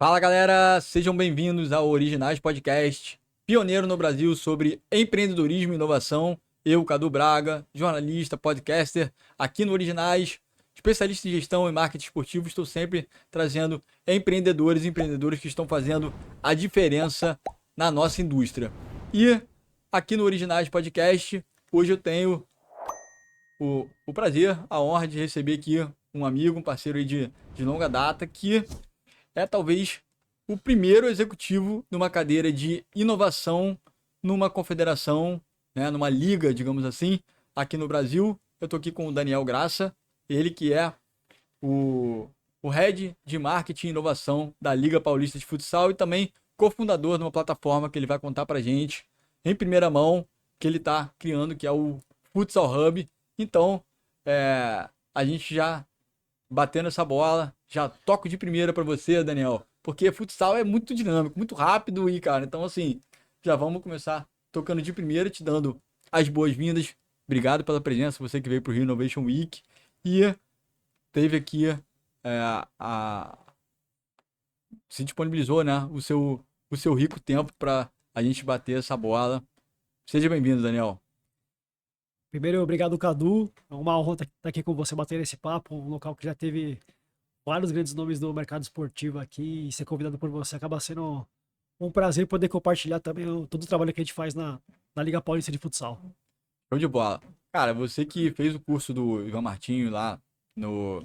Fala galera, sejam bem-vindos ao Originais Podcast, pioneiro no Brasil sobre empreendedorismo e inovação. Eu, Cadu Braga, jornalista, podcaster, aqui no Originais, especialista em gestão e marketing esportivo, estou sempre trazendo empreendedores e empreendedoras que estão fazendo a diferença na nossa indústria. E aqui no Originais Podcast, hoje eu tenho o prazer, a honra de receber aqui um amigo, um parceiro aí de longa data, que é talvez o primeiro executivo numa cadeira de inovação numa confederação, né, numa liga, digamos assim, aqui no Brasil. Eu estou aqui com o Daniel Graça, ele que é o head de marketing e inovação da Liga Paulista de Futsal e também cofundador de uma plataforma que ele vai contar pra gente em primeira mão que ele está criando, que é o Futsal Hub. Então, a gente já batendo essa bola, já toco de primeira para você, Daniel, porque futsal é muito dinâmico, muito rápido e, cara, então assim, já vamos começar tocando de primeira, te dando as boas-vindas. Obrigado pela presença, você que veio pro Rio Innovation Week e teve aqui a se disponibilizou, né, o seu rico tempo para a gente bater essa bola. Seja bem-vindo, Daniel. Primeiro, obrigado, Cadu. É uma honra estar aqui com você, bater esse papo. Um local que já teve vários grandes nomes do mercado esportivo aqui. E ser convidado por você acaba sendo um prazer poder compartilhar também todo o trabalho que a gente faz na Liga Paulista de Futsal. Show de bola. Cara, você que fez o curso do Ivan Martinho lá no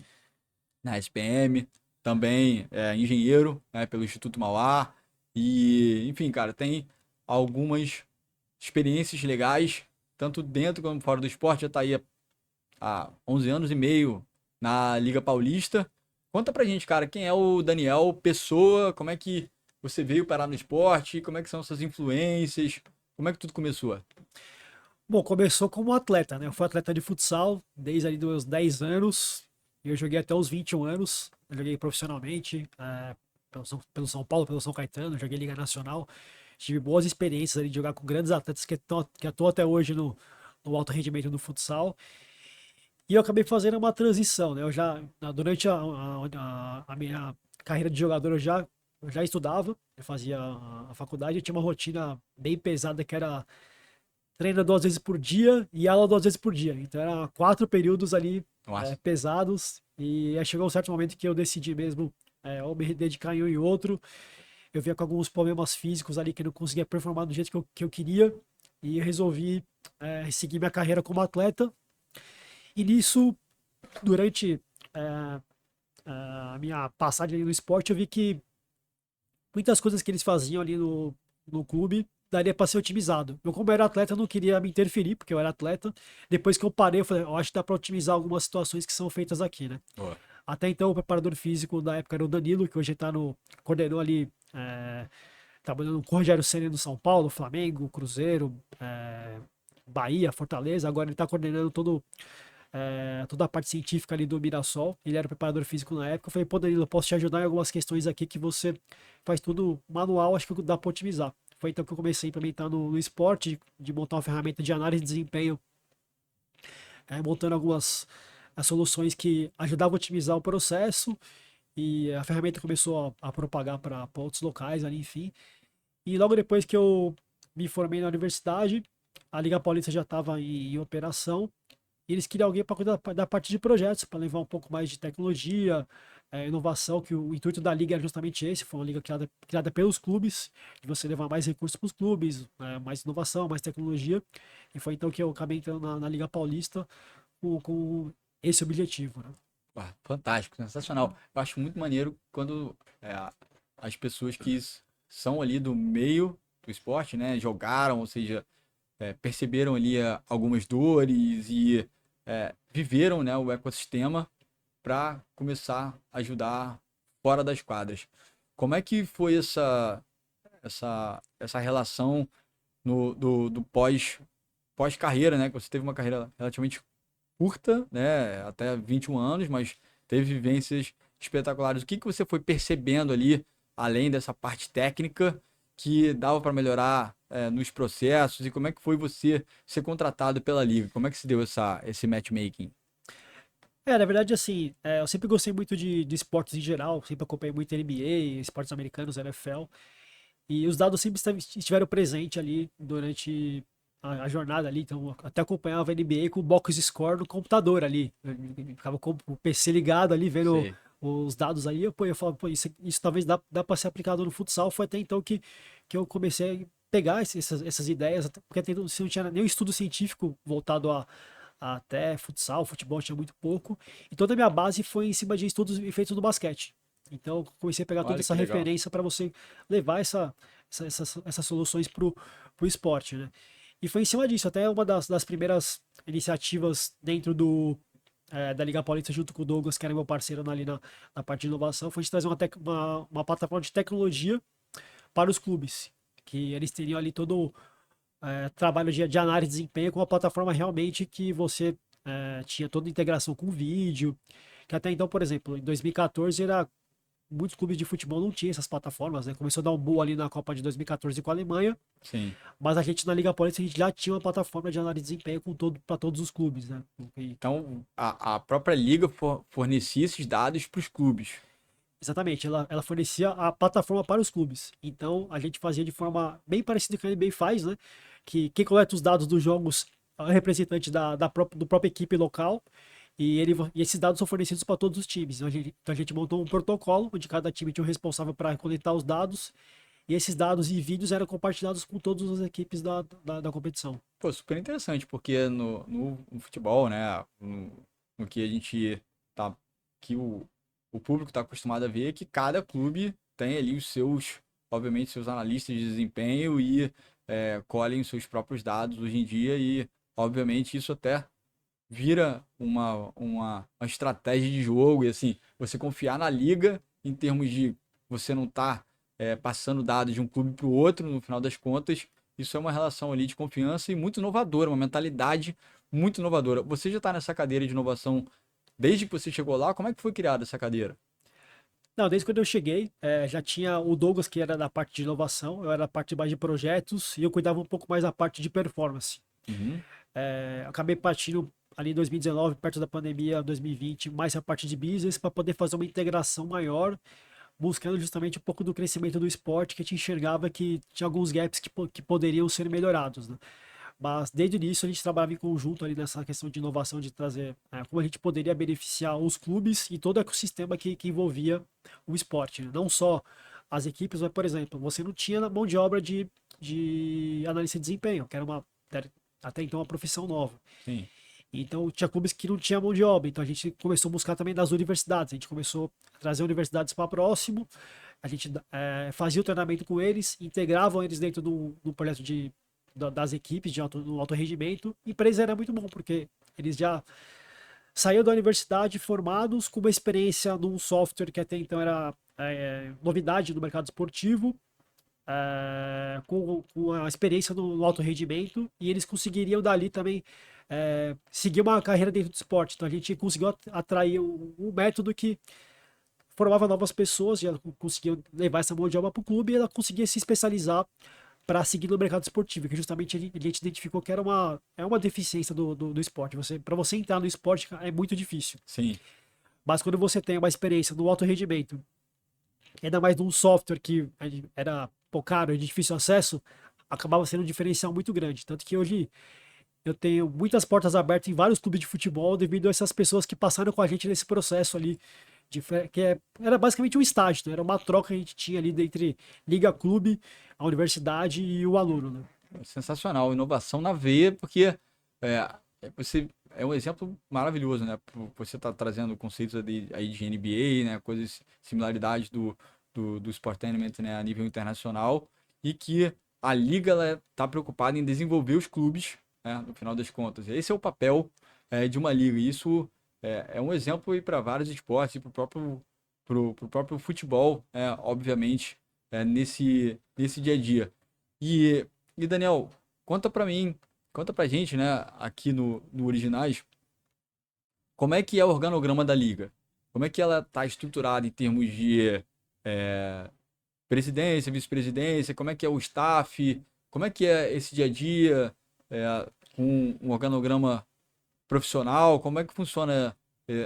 na SPM, também é engenheiro, né, pelo Instituto Mauá. E, enfim, cara, tem algumas experiências legais, tanto dentro como fora do esporte. Já tá aí há 11 anos e meio na Liga Paulista. Conta pra gente, cara, quem é o Daniel Pessoa, como é que você veio parar no esporte, como é que são suas influências, como é que tudo começou? Bom, começou como atleta, né? Eu fui atleta de futsal desde ali dos meus 10 anos. E eu joguei até os 21 anos. Eu joguei profissionalmente, pelo São Paulo, pelo São Caetano, joguei Liga Nacional. Tive boas experiências ali de jogar com grandes atletas que atuam até hoje no alto rendimento do futsal. E eu acabei fazendo uma transição, né? Durante a minha carreira de jogador, eu já estudava, eu fazia a faculdade, eu tinha uma rotina bem pesada que era treino 2 vezes por dia e aula 2 vezes por dia. Então, era 4 períodos ali Nossa, pesados. E aí chegou um certo momento que eu decidi mesmo ou me dedicar em um e outro. Eu vinha com alguns problemas físicos ali que eu não conseguia performar do jeito que eu queria. E eu resolvi seguir minha carreira como atleta. E nisso, durante eh, a minha passagem ali no esporte, eu vi que muitas coisas que eles faziam ali no clube daria para ser otimizado. Eu, como era atleta, não queria me interferir, porque eu era atleta. Depois que eu parei, eu falei, eu acho que dá para otimizar algumas situações que são feitas aqui, né? boa. Até então, o preparador físico da época era o Danilo, que hoje está coordenou ali, trabalhando com o Rogério Ceni no São Paulo, Flamengo, Cruzeiro, Bahia, Fortaleza. Agora ele está coordenando toda a parte científica ali do Mirassol. Ele era o preparador físico na época. Eu falei, pô, Danilo, eu posso te ajudar em algumas questões aqui que você faz tudo manual, acho que dá para otimizar. Foi então que eu comecei a implementar no esporte, de montar uma ferramenta de análise de desempenho, montando algumas soluções que ajudavam a otimizar o processo. E a ferramenta começou a propagar para outros locais ali, enfim. E logo depois que eu me formei na universidade, a Liga Paulista já estava em operação. E eles queriam alguém para cuidar da parte de projetos, para levar um pouco mais de tecnologia, inovação, que o intuito da liga era justamente esse, foi uma liga criada pelos clubes, de você levar mais recursos para os clubes, mais inovação, mais tecnologia. E foi então que eu acabei entrando na Liga Paulista com esse objetivo, né? Ah, fantástico, sensacional. Eu acho muito maneiro quando as pessoas que são ali do meio do esporte, né, jogaram, ou seja, perceberam ali algumas dores e viveram, né, o ecossistema para começar a ajudar fora das quadras. Como é que foi essa relação do pós-carreira, né? Que você teve uma carreira relativamente curta, né? Até 21 anos, mas teve vivências espetaculares. O que que você foi percebendo ali, além dessa parte técnica, que dava para melhorar nos processos? E como é que foi você ser contratado pela Liga? Como é que se deu esse matchmaking? Na verdade, assim, eu sempre gostei muito de esportes em geral, sempre acompanhei muito NBA, esportes americanos, NFL, e os dados sempre estiveram presentes ali durante a jornada ali, então eu até acompanhava a NBA com o box score no computador ali, eu ficava com o PC ligado ali, vendo Sei. os dados aí, eu falava, pô, isso talvez dá para ser aplicado no futsal, foi até então que eu comecei a pegar essas ideias, porque até então, se não tinha nenhum estudo científico voltado até futsal, futebol tinha muito pouco. E toda a minha base foi em cima de estudos feitos no basquete. Então, eu comecei a pegar toda Olha essa que legal. referência para você levar essas soluções para o esporte, né? E foi em cima disso, até uma das primeiras iniciativas dentro da Liga Paulista, junto com o Douglas, que era meu parceiro ali na parte de inovação, foi de trazer uma plataforma de tecnologia para os clubes. Que eles teriam ali todo trabalho de análise de desempenho com uma plataforma realmente que você tinha toda a integração com vídeo. Que até então, por exemplo, em 2014 muitos clubes de futebol não tinham essas plataformas, né? Começou a dar um boom ali na Copa de 2014 com a Alemanha, Sim. mas a gente na Liga Paulista a gente já tinha uma plataforma de análise de desempenho para todos os clubes, né? Então, a própria liga fornecia esses dados para os clubes. Exatamente, ela fornecia a plataforma para os clubes. Então a gente fazia de forma bem parecida com a NBA faz, né? Que quem coleta os dados dos jogos é o representante do própria equipe local. E esses dados são fornecidos para todos os times. Então a gente montou um protocolo onde cada time tinha um responsável para coletar os dados. E esses dados e vídeos eram compartilhados com todas as equipes da competição. Pô, super interessante, porque no futebol, né, no que a gente tá, que o público está acostumado a ver, é que cada clube tem ali os seus, obviamente, seus analistas de desempenho e colhem os seus próprios dados hoje em dia e, obviamente, isso até vira uma estratégia de jogo e, assim, você confiar na liga em termos de você não tá passando dados de um clube para o outro, no final das contas, isso é uma relação ali de confiança e muito inovadora, uma mentalidade muito inovadora. Você já está nessa cadeira de inovação desde que você chegou lá? Como é que foi criada essa cadeira? Não, desde quando eu cheguei, já tinha o Douglas, que era da parte de inovação, eu era da parte mais de projetos e eu cuidava um pouco mais da parte de performance. Uhum. Acabei partindo ali em 2019, perto da pandemia, 2020, mais a parte de business, para poder fazer uma integração maior, buscando justamente um pouco do crescimento do esporte, que a gente enxergava que tinha alguns gaps que poderiam ser melhorados, né? Mas desde o início a gente trabalhava em conjunto ali nessa questão de inovação, de trazer como a gente poderia beneficiar os clubes e todo o ecossistema que envolvia o esporte, né? Não só as equipes, mas, por exemplo, você não tinha mão de obra de analista de desempenho, que era até então uma profissão nova. Sim. Então tinha clubes que não tinham mão de obra, então a gente começou a buscar também das universidades, a gente começou a trazer universidades para próximo, a gente fazia o treinamento com eles, integravam eles dentro do projeto das equipes no alto rendimento, e para eles era muito bom, porque eles já saíam da universidade formados com uma experiência num software que até então era novidade no mercado esportivo, com a experiência no alto rendimento, e eles conseguiriam dali também seguir uma carreira dentro do esporte. Então a gente conseguiu atrair um método que formava novas pessoas, já conseguia levar essa mão de obra para o clube e ela conseguia se especializar para seguir no mercado esportivo, que justamente a gente identificou que é uma deficiência do esporte. Para você entrar no esporte é muito difícil. Sim. Mas quando você tem uma experiência no alto rendimento, ainda mais num software que era caro e de difícil acesso, acabava sendo um diferencial muito grande. Tanto que hoje eu tenho muitas portas abertas em vários clubes de futebol devido a essas pessoas que passaram com a gente nesse processo ali, era basicamente um estágio, né? Era uma troca que a gente tinha ali entre liga clube, a universidade e o aluno, né? Sensacional, inovação na veia, porque você é um exemplo maravilhoso, né? Você está trazendo conceitos aí de NBA, né? Coisas, similaridades do Sportainment, né? A nível internacional, e que a liga está preocupada em desenvolver os clubes, né? No final das contas. Esse é o papel de uma liga, e isso é um exemplo para vários esportes, e para pro próprio futebol, obviamente, nesse dia a dia. E Daniel, conta pra mim, conta pra gente, né, aqui no Originais, como é que é o organograma da liga? Como é que ela tá estruturada em termos de é, presidência, vice-presidência? Como é que é o staff? Como é que é esse dia a dia com um organograma profissional? Como é que funciona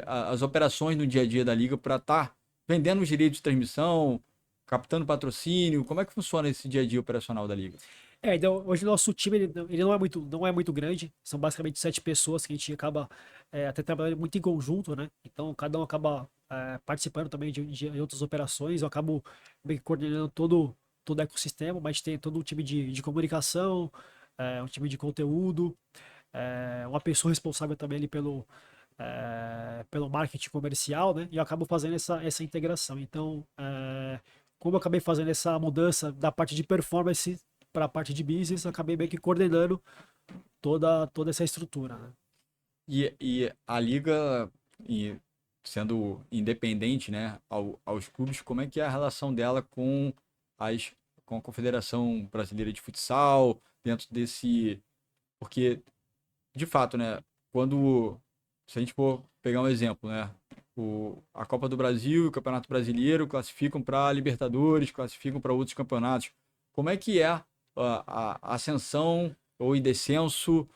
as operações no dia a dia da liga para estar vendendo os direitos de transmissão, captando patrocínio? Como é que funciona esse dia a dia operacional da liga? Então, hoje o nosso time ele não é muito grande, são basicamente 7 pessoas que a gente acaba até trabalhando muito em conjunto, né? Então cada um acaba participando também de outras operações, eu acabo meio que coordenando todo o ecossistema, mas tem todo um time de comunicação, um time de conteúdo, uma pessoa responsável também ali pelo marketing comercial, né? E eu acabo fazendo essa integração. Então, como eu acabei fazendo essa mudança da parte de performance para a parte de business, eu acabei meio que coordenando toda essa estrutura, né? E a liga, e sendo independente, né, aos clubes, como é que é a relação dela as, com a Confederação Brasileira de Futsal, dentro desse... Porque, de fato, né, quando... Se a gente for pegar um exemplo, né, a Copa do Brasil e o Campeonato Brasileiro classificam para Libertadores, classificam para outros campeonatos. Como é que é a ascensão ou descenso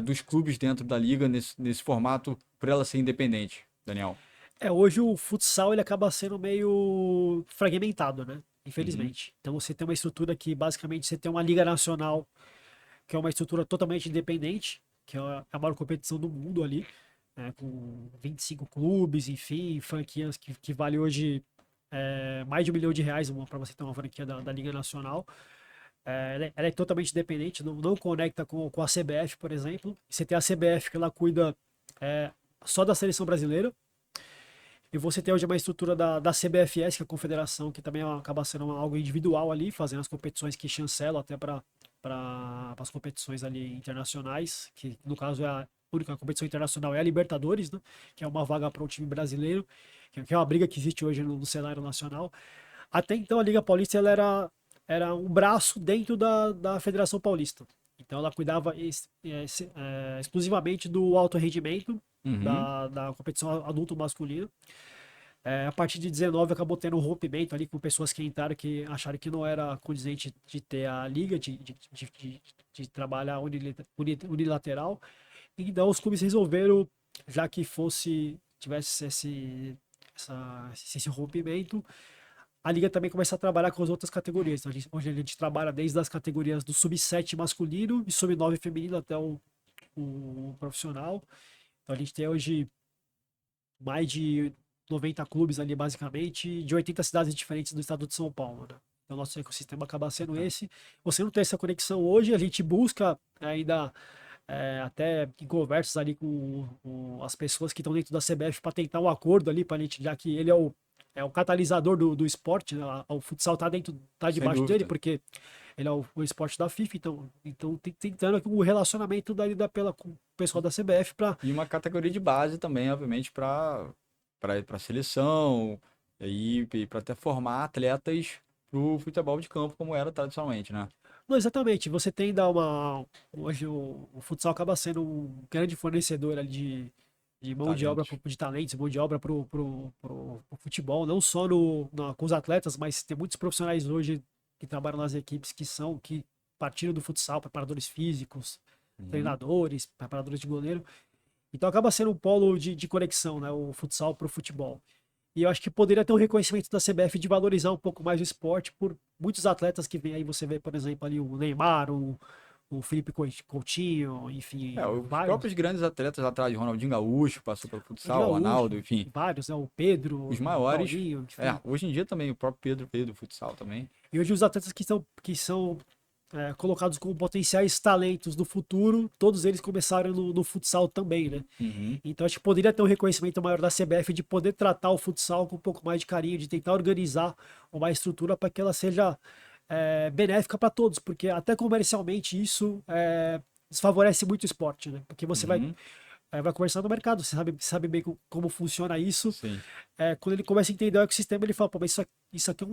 dos clubes dentro da liga nesse formato para ela ser independente, Daniel? Hoje o futsal ele acaba sendo meio fragmentado, né? Uhum. Infelizmente. Então você tem uma estrutura que basicamente você tem uma liga nacional, que é uma estrutura totalmente independente, que é a maior competição do mundo ali, né? Com 25 clubes, enfim, franquias que vale hoje mais de R$ 1 milhão, para você ter uma franquia da Liga Nacional. Ela é totalmente independente, não conecta com a CBF, por exemplo. Você tem a CBF que ela cuida só da seleção brasileira. E você tem hoje uma estrutura da CBFS, que é a confederação, que também acaba sendo algo individual ali, fazendo as competições que chancelam até para as competições ali internacionais, que no caso é a única competição internacional é a Libertadores, né? Que é uma vaga para o time brasileiro, que é uma briga que existe hoje no cenário nacional. Até então a Liga Paulista ela era um braço dentro da Federação Paulista. Então ela cuidava exclusivamente do alto rendimento Uhum. da competição adulto masculino. A partir de 19 acabou tendo um rompimento ali com pessoas que entraram que acharam que não era condizente de ter a liga, de trabalhar unilateral. Então os clubes resolveram, já que tivesse esse rompimento, a liga também começa a trabalhar com as outras categorias. Então, hoje a gente trabalha desde as categorias do sub-7 masculino e sub-9 feminino até o profissional. Então a gente tem hoje mais de 90 clubes ali, basicamente, de 80 cidades diferentes do estado de São Paulo, né? Então, nosso ecossistema acaba sendo esse. Você não tem essa conexão hoje, a gente busca ainda, até em conversas ali com as pessoas que estão dentro da CBF para tentar um acordo ali, para a gente, já que ele é o catalisador do esporte, né? O futsal tá Sem debaixo dele, dúvida. porque ele é o esporte da FIFA, então tentando aqui um relacionamento com o pessoal da CBF para E uma categoria de base também, obviamente, para a seleção e para até formar atletas para o futebol de campo, como era tradicionalmente, né? Não, exatamente. Você tem ainda uma. Hoje o futsal acaba sendo um grande fornecedor ali de mão de obra, Talentos. de talentos, mão de obra pro futebol, não só com os atletas, mas tem muitos profissionais hoje que trabalham nas equipes que partiram do futsal, preparadores físicos, Uhum. treinadores, preparadores de goleiro. Então acaba sendo um polo de conexão, né? O futsal pro futebol. E eu acho que poderia ter um reconhecimento da CBF de valorizar um pouco mais o esporte por muitos atletas que vem aí. Você vê, por exemplo, ali o Neymar, o Felipe Coutinho, enfim, Os vários. próprios grandes atletas lá atrás, Ronaldinho Gaúcho, passou pelo O de futsal, Ronaldo, Gaúcho, enfim. vários, né? O Pedro, Os o maiores. Paulinho, enfim. Hoje em dia também, o próprio Pedro veio do futsal também. E hoje os atletas que são colocados como potenciais talentos do futuro, todos eles começaram no futsal também, né? Uhum. Então acho que poderia ter um reconhecimento maior da CBF de poder tratar o futsal com um pouco mais de carinho, de tentar organizar uma estrutura para que ela seja benéfica para todos, porque até comercialmente isso desfavorece muito o esporte, né? Porque você Uhum. vai conversar no mercado, você sabe bem como funciona isso. Sim. Quando ele começa a entender o ecossistema, ele fala, pô, mas isso aqui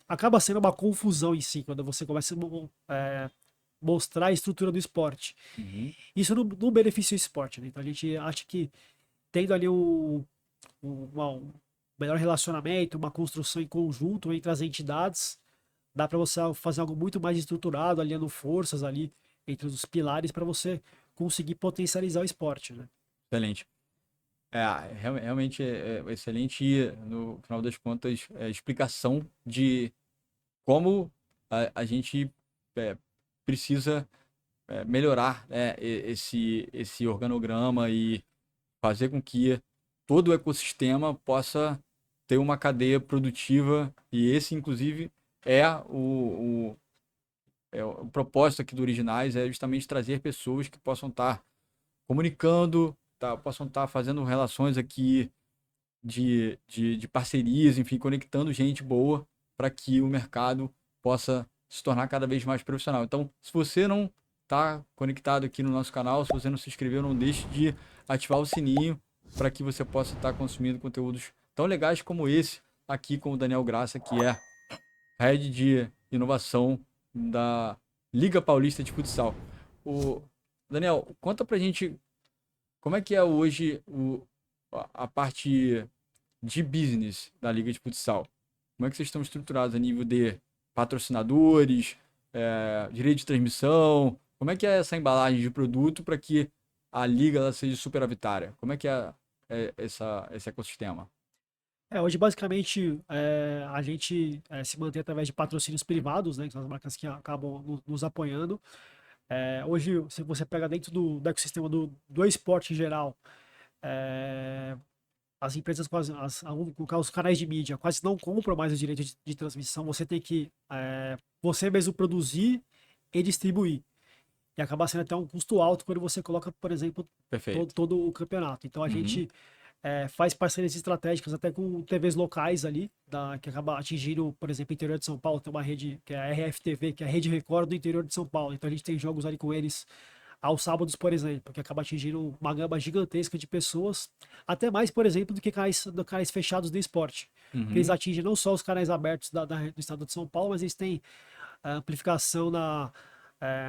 acaba sendo uma confusão em si, quando você começa a mostrar a estrutura do esporte. Uhum. Isso não beneficia o esporte, né? Então a gente acha que tendo ali um melhor relacionamento, uma construção em conjunto entre as entidades, dá para você fazer algo muito mais estruturado, aliando forças ali entre os pilares para você conseguir potencializar o esporte, né? Excelente. Realmente é excelente no final das contas, explicação de como a gente é, precisa melhorar, né, esse organograma e fazer com que todo o ecossistema possa ter uma cadeia produtiva e esse, inclusive, é o propósito aqui do Originais, é justamente trazer pessoas que possam estar comunicando, possam estar fazendo relações aqui de parcerias, enfim, conectando gente boa para que o mercado possa se tornar cada vez mais profissional. Então, se você não está conectado aqui no nosso canal, se você não se inscreveu, não deixe de ativar o sininho para que você possa estar consumindo conteúdos tão legais como esse aqui com o Daniel Graça, que é Head de Inovação da Liga Paulista de Futsal. O Daniel, conta pra gente como é que é hoje a parte de business da Liga de Futsal. Como é que vocês estão estruturados a nível de patrocinadores, direito de transmissão? Como é que é essa embalagem de produto para que a liga ela seja superavitária? Como é que é esse ecossistema? Hoje basicamente a gente se mantém através de patrocínios privados, né, que são as marcas que acabam nos apoiando. Hoje, se você pega dentro do ecossistema do esporte em geral, é, as empresas quase, os canais de mídia quase não compram mais o direito de transmissão. Você tem que você mesmo produzir e distribuir. E acaba sendo até um custo alto quando você coloca, por exemplo, Perfeito. todo o campeonato. Então a Uhum. gente faz parcerias estratégicas até com TVs locais ali, que acaba atingindo, por exemplo, o interior de São Paulo. Tem uma rede que é a RFTV, que é a Rede Record do interior de São Paulo. Então a gente tem jogos ali com eles aos sábados, por exemplo, que acaba atingindo uma gama gigantesca de pessoas, até mais, por exemplo, do que canais fechados do esporte. Porque eles Uhum. atingem não só os canais abertos do estado de São Paulo, mas eles têm amplificação na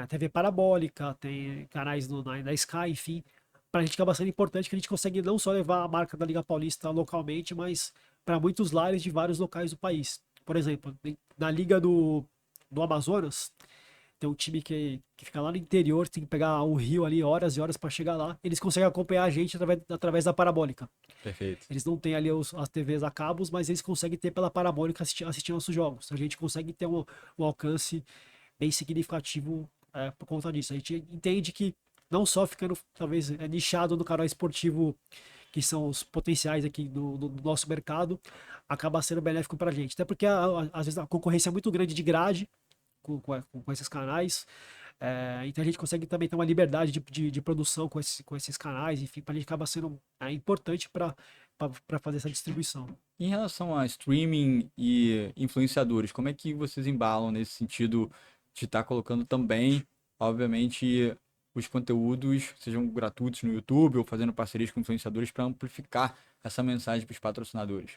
TV parabólica, tem canais na Sky, enfim. Para a gente acaba sendo importante que a gente consegue não só levar a marca da Liga Paulista localmente, mas para muitos lares de vários locais do país. Por exemplo, na Liga do Amazonas, tem um time que fica lá no interior, tem que pegar o rio ali horas e horas para chegar lá. Eles conseguem acompanhar a gente através da parabólica. Perfeito. Eles não têm ali as TVs a cabos, mas eles conseguem ter pela parabólica assistir nossos jogos. A gente consegue ter um alcance bem significativo por conta disso. A gente entende que não só ficando talvez nichado no canal esportivo, que são os potenciais aqui do nosso mercado, acaba sendo benéfico para a gente. Até porque às vezes a concorrência é muito grande de grade com esses canais. Então a gente consegue também ter uma liberdade de produção com esses canais, enfim, para a gente acaba sendo importante para fazer essa distribuição. Em relação a streaming e influenciadores, como é que vocês embalam nesse sentido de estar colocando também, obviamente, os conteúdos, sejam gratuitos no YouTube ou fazendo parcerias com influenciadores para amplificar essa mensagem para os patrocinadores?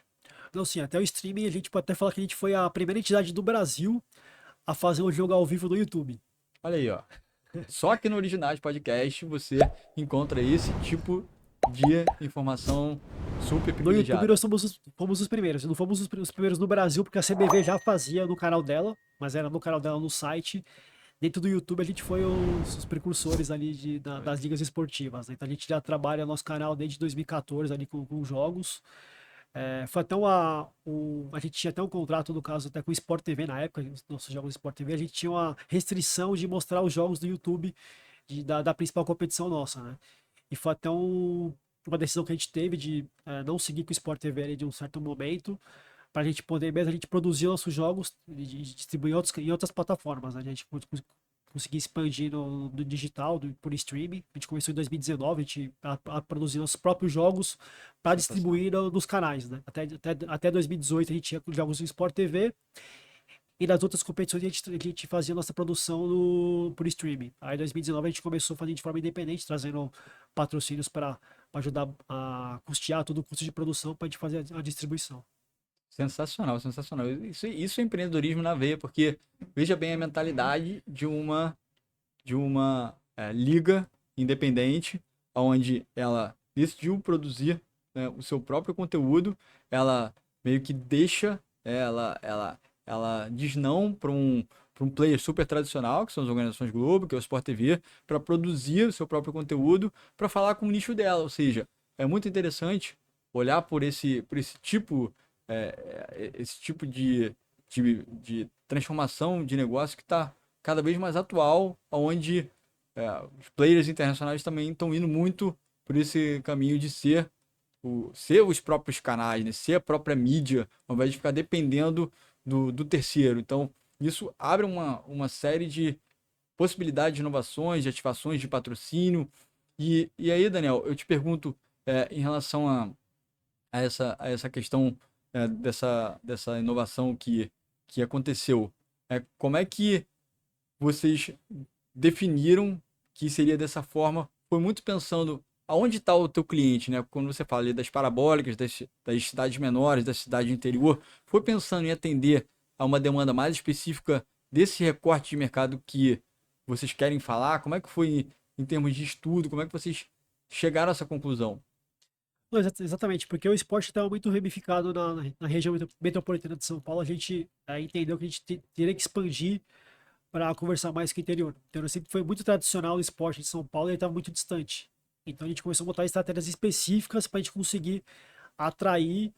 Então, assim, até o streaming, a gente pode até falar que a gente foi a primeira entidade do Brasil a fazer um jogo ao vivo no YouTube. Olha aí, ó. Só que no Originais Podcast você encontra esse tipo de informação super No YouTube privilegiada. nós fomos os primeiros. Não fomos os primeiros no Brasil, porque a CBV já fazia no canal dela, mas era no canal dela no site. Dentro do YouTube a gente foi os precursores ali das ligas esportivas, né? Então a gente já trabalha nosso canal desde 2014 ali com jogos. Foi até a gente tinha até um contrato, no caso, até com o Sport TV na época, os nossos jogos do Sport TV, a gente tinha uma restrição de mostrar os jogos do YouTube da principal competição nossa, né? E foi até uma decisão que a gente teve de não seguir com o Sport TV ali de um certo momento, para a gente poder mesmo a gente produzir nossos jogos e distribuir em outras plataformas, né? A gente conseguir expandir no digital, por streaming. A gente começou em 2019, a gente a produzir nossos próprios jogos para Sensacional. distribuir nos canais, né? Até 2018 a gente tinha jogos no Sport TV e nas outras competições a gente fazia nossa produção por streaming. Aí em 2019 a gente começou a fazer de forma independente, trazendo patrocínios para ajudar a custear todo o custo de produção para a gente fazer a distribuição. Sensacional, sensacional. Isso é empreendedorismo na veia, porque veja bem a mentalidade de uma liga independente, onde ela decidiu produzir, né, o seu próprio conteúdo, ela meio que deixa, ela diz não para um player super tradicional, que são as organizações Globo, que é o Sport TV, para produzir o seu próprio conteúdo, para falar com o nicho dela, ou seja, é muito interessante olhar por esse tipo, esse tipo de transformação de negócio que está cada vez mais atual, onde os players internacionais também estão indo muito por esse caminho de ser os próprios canais, né? Ser a própria mídia, ao invés de ficar dependendo do terceiro. Então, isso abre uma série de possibilidades de inovações, de ativações de patrocínio. E aí, Daniel, eu te pergunto, em relação a essa questão dessa inovação que aconteceu, como é que vocês definiram que seria dessa forma? Foi muito pensando aonde está o teu cliente, né? Quando você fala ali das parabólicas, das cidades menores, da cidade interior, foi pensando em atender a uma demanda mais específica desse recorte de mercado que vocês querem falar? Como é que foi em termos de estudo? Como é que vocês chegaram a essa conclusão? Não, exatamente, porque o esporte estava muito ramificado na região metropolitana de São Paulo. A gente entendeu que a gente teria que expandir para conversar mais com o interior. Então, sempre foi muito tradicional o esporte de São Paulo e ele estava muito distante. Então, a gente começou a botar estratégias específicas para a gente conseguir atrair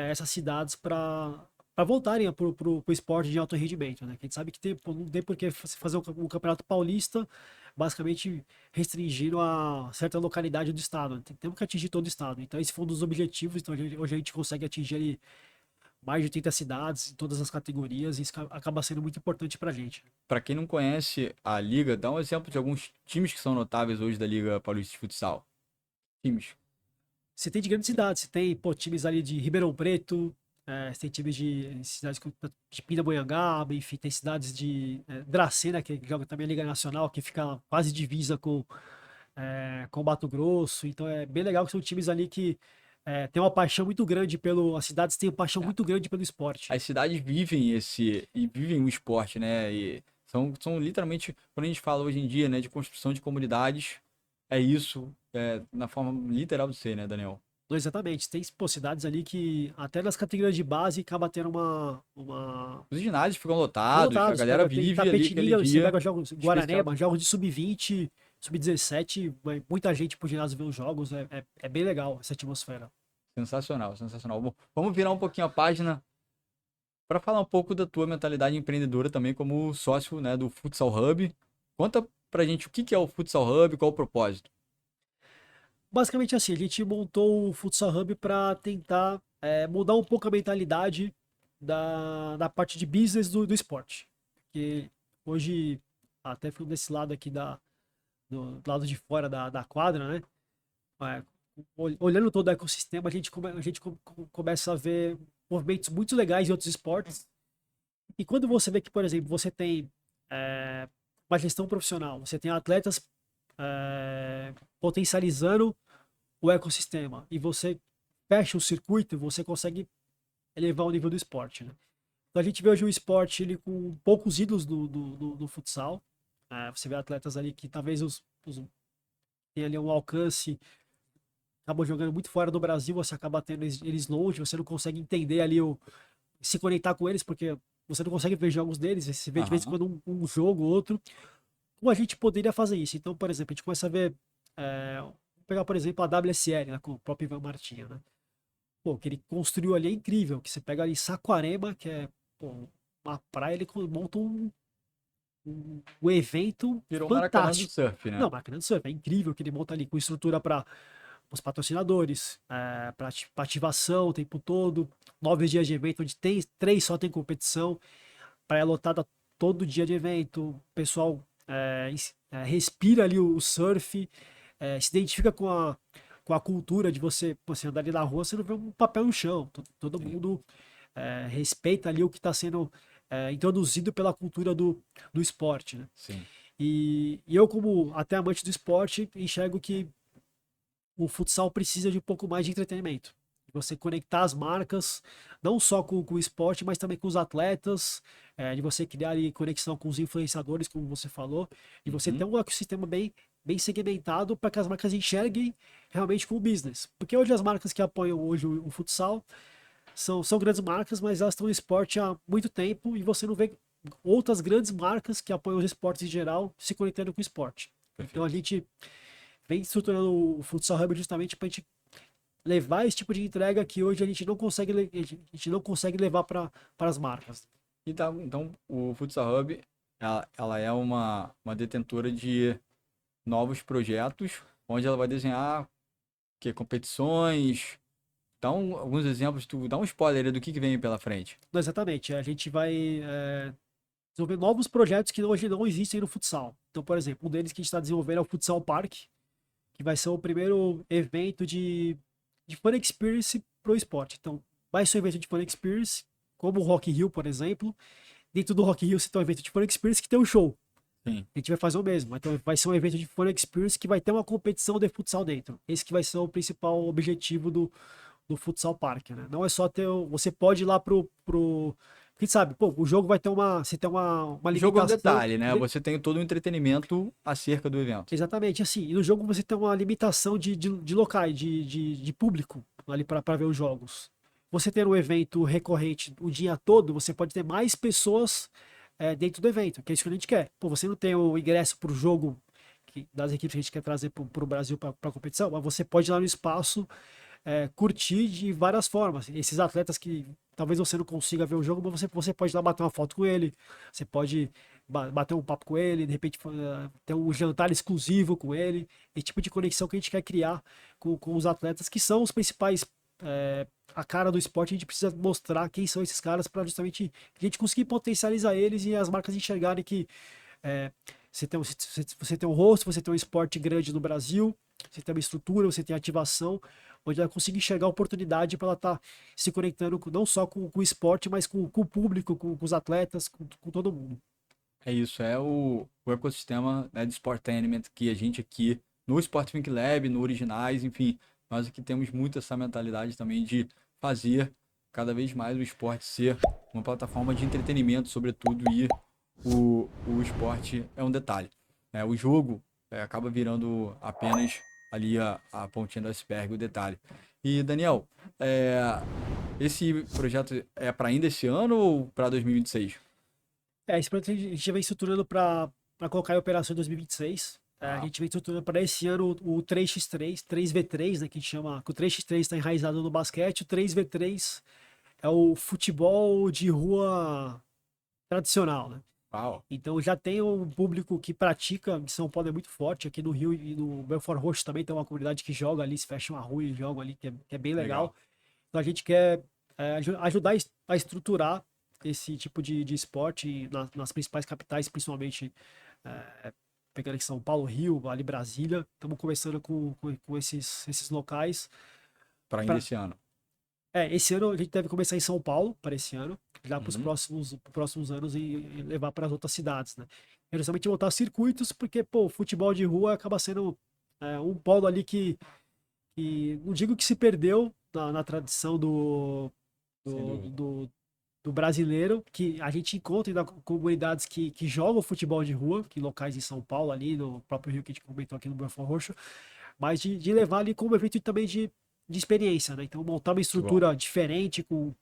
essas cidades para voltarem para o esporte de alto rendimento, né? Que a gente sabe que não tem por que fazer um campeonato paulista basicamente restringindo a certa localidade do estado. Temos que atingir todo o estado. Então, esse foi um dos objetivos. Então, hoje a gente consegue atingir ali mais de 80 cidades em todas as categorias, e isso acaba sendo muito importante pra gente. Para quem não conhece a liga, dá um exemplo de alguns times que são notáveis hoje da Liga Paulista de Futsal. Times. Você tem de grandes cidades, você tem pô, times ali de Ribeirão Preto, você tem times de cidades de Pindamonhangaba, enfim, tem cidades de Dracena, que joga também a Liga Nacional, que fica quase divisa com Mato Grosso. Então é bem legal que são times ali que têm uma paixão muito grande as cidades têm uma paixão muito grande pelo esporte. As cidades vivem o esporte, né? E são literalmente, quando a gente fala hoje em dia, né, de construção de comunidades, é isso, na forma literal de ser, né, Daniel? Não, exatamente, tem pô, cidades ali que até nas categorias de base acaba tendo Os ginásios ficam Ficam lotados, a lotados, galera pega, tem vive ali aquele Tapetininga, você dia pega jogos especial. Guaranema, jogos de sub-20, sub-17, vai muita gente pro ginásio ver os jogos, é bem legal essa atmosfera. Sensacional, sensacional. Bom, vamos virar um pouquinho a página para falar um pouco da tua mentalidade empreendedora também como sócio, né, do Futsal Hub. Conta pra gente o que que é o Futsal Hub, qual o propósito. Basicamente assim, a gente montou o Futsal Hub para tentar mudar um pouco a mentalidade da parte de business do esporte. Porque hoje, até falando desse lado aqui do lado de fora da quadra, né? É, olhando todo o ecossistema, a gente começa a ver movimentos muito legais em outros esportes. E quando você vê que, por exemplo, você tem uma gestão profissional, você tem atletas potencializando o ecossistema e você fecha o circuito, você consegue elevar o nível do esporte, né? Então a gente vê hoje o esporte ele com poucos ídolos do futsal. Você vê atletas ali que talvez tem ali um alcance, acabam jogando muito fora do Brasil, você acaba tendo eles longe, você não consegue entender ali se conectar com eles, porque você não consegue ver jogos deles, você vê de vez em Aham. quando um jogo ou outro. Como a gente poderia fazer isso? Então, por exemplo, a gente começa a ver, vou pegar, por exemplo, a WSL, né, com o próprio Ivan Martinha, né? Pô, o que ele construiu ali é incrível, que você pega ali Saquarema, que é pô, uma praia, ele monta um evento Virou o Maracanã do fantástico. surf, né? Não, Maracanã do Surf, é incrível o que ele monta ali com estrutura para os patrocinadores, para ativação o tempo todo, 9 dias de evento, onde tem 3 só tem competição, praia lotada todo dia de evento, o pessoal respira ali o surf, se identifica com a cultura de você andar ali na rua, você não vê um papel no chão, todo Sim, mundo respeita ali o que está sendo introduzido pela cultura do esporte, né? sim. E eu, como até amante do esporte, enxergo que o futsal precisa de um pouco mais de entretenimento. Você conectar as marcas, não só com o esporte, mas também com os atletas, de você criar ali conexão com os influenciadores, como você falou, e você ter Uhum. um ecossistema bem segmentado para que as marcas enxerguem realmente como business. Porque hoje as marcas que apoiam hoje o futsal são grandes marcas, mas elas estão no esporte há muito tempo e você não vê outras grandes marcas que apoiam os esportes em geral se conectando com o esporte. Então a Perfeito. gente vem estruturando o Futsal Hub justamente para a gente levar esse tipo de entrega que hoje a gente não consegue, a gente não consegue levar para as marcas. Então, o Futsal Hub, ela é uma detentora de novos projetos, onde ela vai desenhar competições. Dá alguns exemplos, tu dá um spoiler aí do que vem pela frente. Não, exatamente, a gente vai desenvolver novos projetos que hoje não existem no futsal. Então, por exemplo, um deles que a gente está desenvolvendo é o Futsal Park, que vai ser o primeiro evento de Fan Experience pro esporte. Então, vai ser um evento de Fan Experience, como o Rock in Rio, por exemplo. Dentro do Rock in Rio, você tem um evento de Fan Experience que tem um show. Sim. A gente vai fazer o mesmo. Então, vai ser um evento de Fan Experience que vai ter uma competição de futsal dentro. Esse que vai ser o principal objetivo do Futsal Park, né? Não é só ter. Você pode ir lá pro. Quem sabe, pô, o jogo vai ter uma. Você tem uma O jogo é um limitação. detalhe, né? Você tem todo o entretenimento acerca do evento. Exatamente, assim. E no jogo você tem uma limitação de locais, de público ali para ver os jogos. Você ter um evento recorrente o dia todo, você pode ter mais pessoas dentro do evento, que é isso que a gente quer. Pô, você não tem o ingresso para o jogo das equipes que a gente quer trazer para o Brasil para a competição, mas você pode ir lá no espaço curtir de várias formas. Esses atletas que talvez você não consiga ver o jogo, mas você pode ir lá bater uma foto com ele, você pode bater um papo com ele, de repente ter um jantar exclusivo com ele, esse tipo de conexão que a gente quer criar com os atletas, que são os principais. A cara do esporte, a gente precisa mostrar quem são esses caras para justamente a gente conseguir potencializar eles e as marcas enxergarem que você tem um rosto, você tem um esporte grande no Brasil, você tem uma estrutura, você tem ativação, onde ela consiga enxergar a oportunidade para ela estar se conectando não só com o esporte, mas com o público, com os atletas, com todo mundo. É isso, é o ecossistema, né, de Sportainment que a gente aqui no Sport Think Lab, no Originais, enfim, nós aqui temos muito essa mentalidade também de fazer cada vez mais o esporte ser uma plataforma de entretenimento, sobretudo, e o esporte é um detalhe, né? O jogo acaba virando apenas ali a pontinha do iceberg, o detalhe. E, Daniel, esse projeto é para ainda esse ano ou para 2026? Esse projeto a gente já vem estruturando para colocar em operação em 2026. A Ah, gente vem estruturando para esse ano o 3x3, 3v3, né, que a gente chama, que o 3x3 está enraizado no basquete, o 3v3 é o futebol de rua tradicional, né? uau, Então já tem um público que pratica, em São Paulo é muito forte, aqui no Rio e no Belfort Roxo também tem uma comunidade que joga ali, se fecha uma rua e joga ali, que é bem legal. legal. Então a gente quer ajudar a estruturar esse tipo de esporte nas principais capitais, principalmente pegando aqui São Paulo, Rio, ali Brasília. Estamos começando com esses locais. Para ainda esse ano. Esse ano a gente deve começar em São Paulo, para esse ano, já para os Uhum. próximos anos e levar para as outras cidades, né? É justamente montar circuitos, porque, pô, o futebol de rua acaba sendo um polo ali que não digo que se perdeu na tradição Sem do, dúvida. do, do brasileiro, que a gente encontra em comunidades que jogam futebol de rua, que locais em São Paulo, ali no próprio Rio que a gente comentou aqui no Belfort Roxo, mas de levar ali como evento também de experiência, né? Então montar uma Que bom. estrutura diferente, com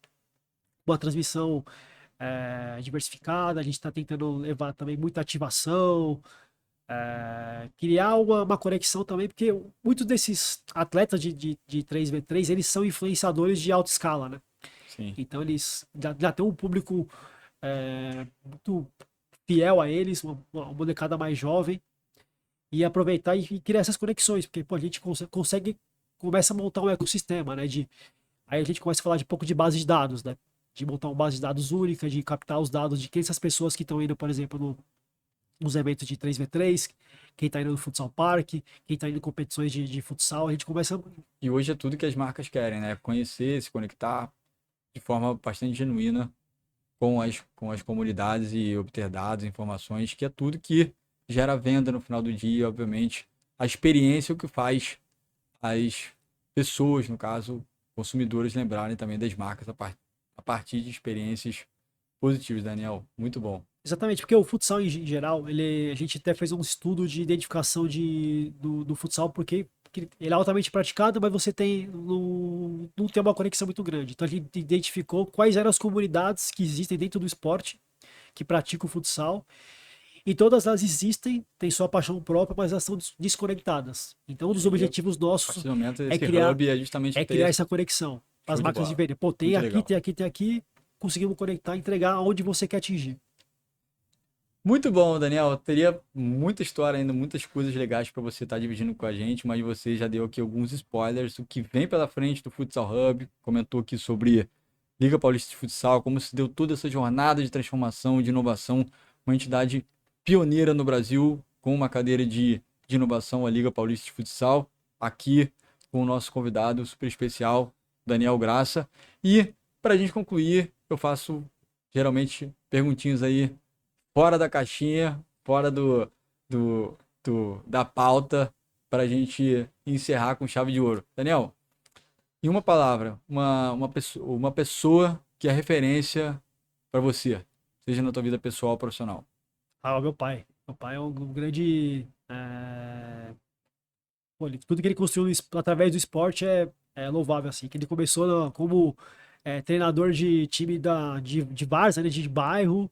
uma transmissão diversificada, a gente está tentando levar também muita ativação, criar uma conexão também, porque muitos desses atletas de 3v3, eles são influenciadores de alta escala, né? Sim. Então eles já têm um público muito fiel a eles, uma molecada mais jovem, e aproveitar e criar essas conexões, porque pô, a gente consegue, começa a montar um ecossistema, né? Aí a gente começa a falar de um pouco de base de dados, né? De montar uma base de dados única, de captar os dados de quem essas pessoas que estão indo, por exemplo, nos eventos de 3v3, quem está indo no Futsal Park, quem está indo em competições de futsal, a gente começa. E hoje é tudo que as marcas querem, né? Conhecer, se conectar de forma bastante genuína com as comunidades e obter dados, informações, que é tudo que gera venda no final do dia, obviamente. A experiência é o que faz as pessoas, no caso, consumidores, lembrarem também das marcas a partir de experiências positivas, Daniel. Muito bom. Exatamente, porque o futsal em geral, a gente até fez um estudo de identificação do futsal, porque ele é altamente praticado, mas você não tem uma conexão muito grande. Então a gente identificou quais eram as comunidades que existem dentro do esporte que praticam o futsal E todas elas existem, têm sua paixão própria, mas elas são desconectadas. Então, um dos objetivos A nossos partir do momento, é esse criar, hub é justamente é ter criar essa conexão. As show de máquinas de bola. vender. Pô, tem Muito aqui, legal. tem aqui, tem aqui. Conseguimos conectar, entregar onde você quer atingir. Muito bom, Daniel. Teria muita história ainda, muitas coisas legais para você estar dividindo com a gente, mas você já deu aqui alguns spoilers. O que vem pela frente do Futsal Hub, comentou aqui sobre Liga Paulista de Futsal, como se deu toda essa jornada de transformação, de inovação, uma entidade pioneira no Brasil, com uma cadeira de inovação, a Liga Paulista de Futsal, aqui com o nosso convidado super especial, Daniel Graça. E, para a gente concluir, eu faço geralmente perguntinhas aí fora da caixinha, fora da pauta, para a gente encerrar com chave de ouro. Daniel, em uma palavra, uma pessoa que é referência para você, seja na tua vida pessoal ou profissional. Ah, meu pai. Meu pai é um grande. Pô, tudo que ele construiu através do esporte é louvável, assim. Que ele começou como treinador de time de várzea, né, de bairro,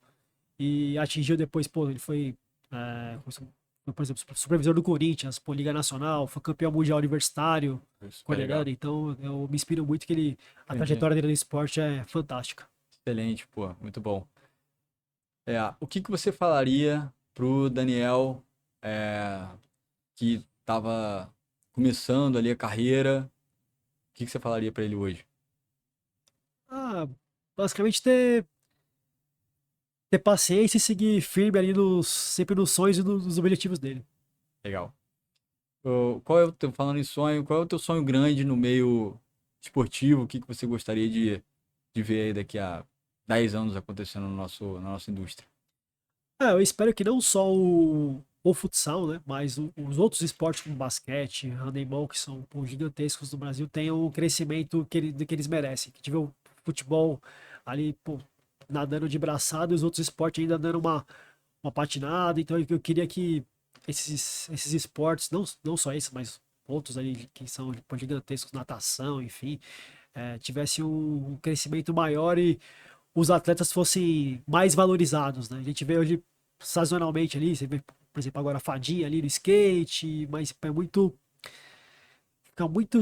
e atingiu depois, pô, ele foi, por exemplo, supervisor do Corinthians, pô, Liga Nacional, foi campeão mundial universitário, Super legal. coordenando. Então, eu me inspiro muito que a Entendi. trajetória dele no esporte é fantástica. Excelente, pô, muito bom. O que você falaria pro Daniel que estava começando ali a carreira? O que você falaria para ele hoje? Ah, basicamente ter paciência e seguir firme ali sempre nos sonhos e nos objetivos dele. Legal. Qual é o teu, falando em sonho, qual é o teu sonho grande no meio esportivo? O que você gostaria de ver aí daqui a 10 anos acontecendo na nossa indústria? Eu espero que não só o futsal, né, mas os outros esportes como basquete, handebol, que são pô, gigantescos no Brasil, tenham o crescimento que eles merecem. Que tiver o futebol ali, pô, nadando de braçada e os outros esportes ainda dando uma patinada. Então eu queria que esses esportes, não só esses, mas outros ali que são pô, gigantescos, natação, enfim, tivesse um crescimento maior e os atletas fossem mais valorizados, né? A gente vê hoje sazonalmente ali, você vê, por exemplo, agora a fadinha ali no skate, mas fica muito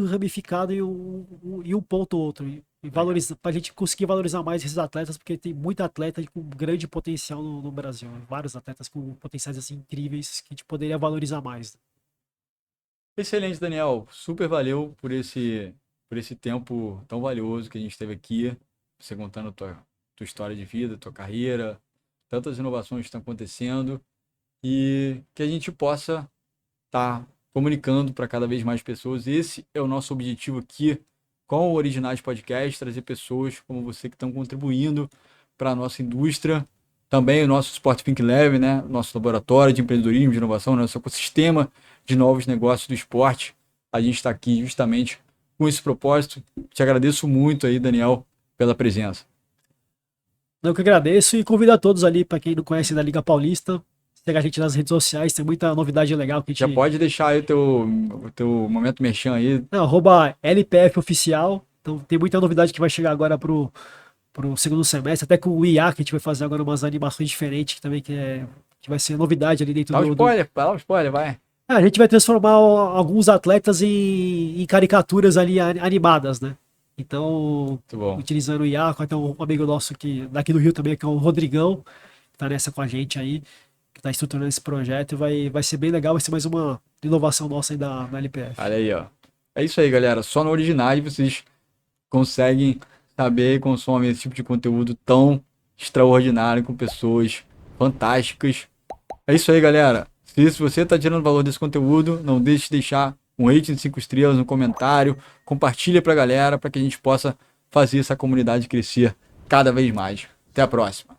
ramificado em um ponto ou outro. E Legal. valoriza, pra gente conseguir valorizar mais esses atletas, porque tem muita atleta com grande potencial no Brasil. Vários atletas com potenciais assim incríveis que a gente poderia valorizar mais. Excelente, Daniel. Super valeu por esse tempo tão valioso que a gente teve aqui. Você contando tua história de vida, tua carreira, tantas inovações que estão acontecendo e que a gente possa estar comunicando para cada vez mais pessoas. Esse é o nosso objetivo aqui com o Originais Podcast, trazer pessoas como você que estão contribuindo para a nossa indústria. Também o nosso Sport Think Lab, né? Nosso laboratório de empreendedorismo, de inovação, nosso ecossistema de novos negócios do esporte. A gente está aqui justamente com esse propósito. Te agradeço muito aí, Daniel, pela presença. Eu que agradeço e convido a todos ali, para quem não conhece da Liga Paulista, segue a gente nas redes sociais, tem muita novidade legal que a Já gente. pode deixar aí o teu momento merchan aí. Não, @LPF Oficial. Então tem muita novidade que vai chegar agora pro segundo semestre, até com o IA, que a gente vai fazer agora umas animações diferentes, que também que vai ser novidade ali dentro Dá um spoiler, vai. A gente vai transformar alguns atletas em caricaturas ali animadas, né? Então, Muito bom. utilizando o IA, até um amigo nosso daqui do Rio também, que é o Rodrigão, que tá nessa com a gente aí, que tá estruturando esse projeto, e vai ser bem legal, vai ser mais uma inovação nossa aí da LPF. Olha aí, ó. É isso aí, galera. Só no Originais vocês conseguem saber e consomem esse tipo de conteúdo tão extraordinário com pessoas fantásticas. É isso aí, galera. Se você está tirando valor desse conteúdo, não deixe de deixar um rating de 5 estrelas no comentário, compartilha pra galera para que a gente possa fazer essa comunidade crescer cada vez mais. Até a próxima.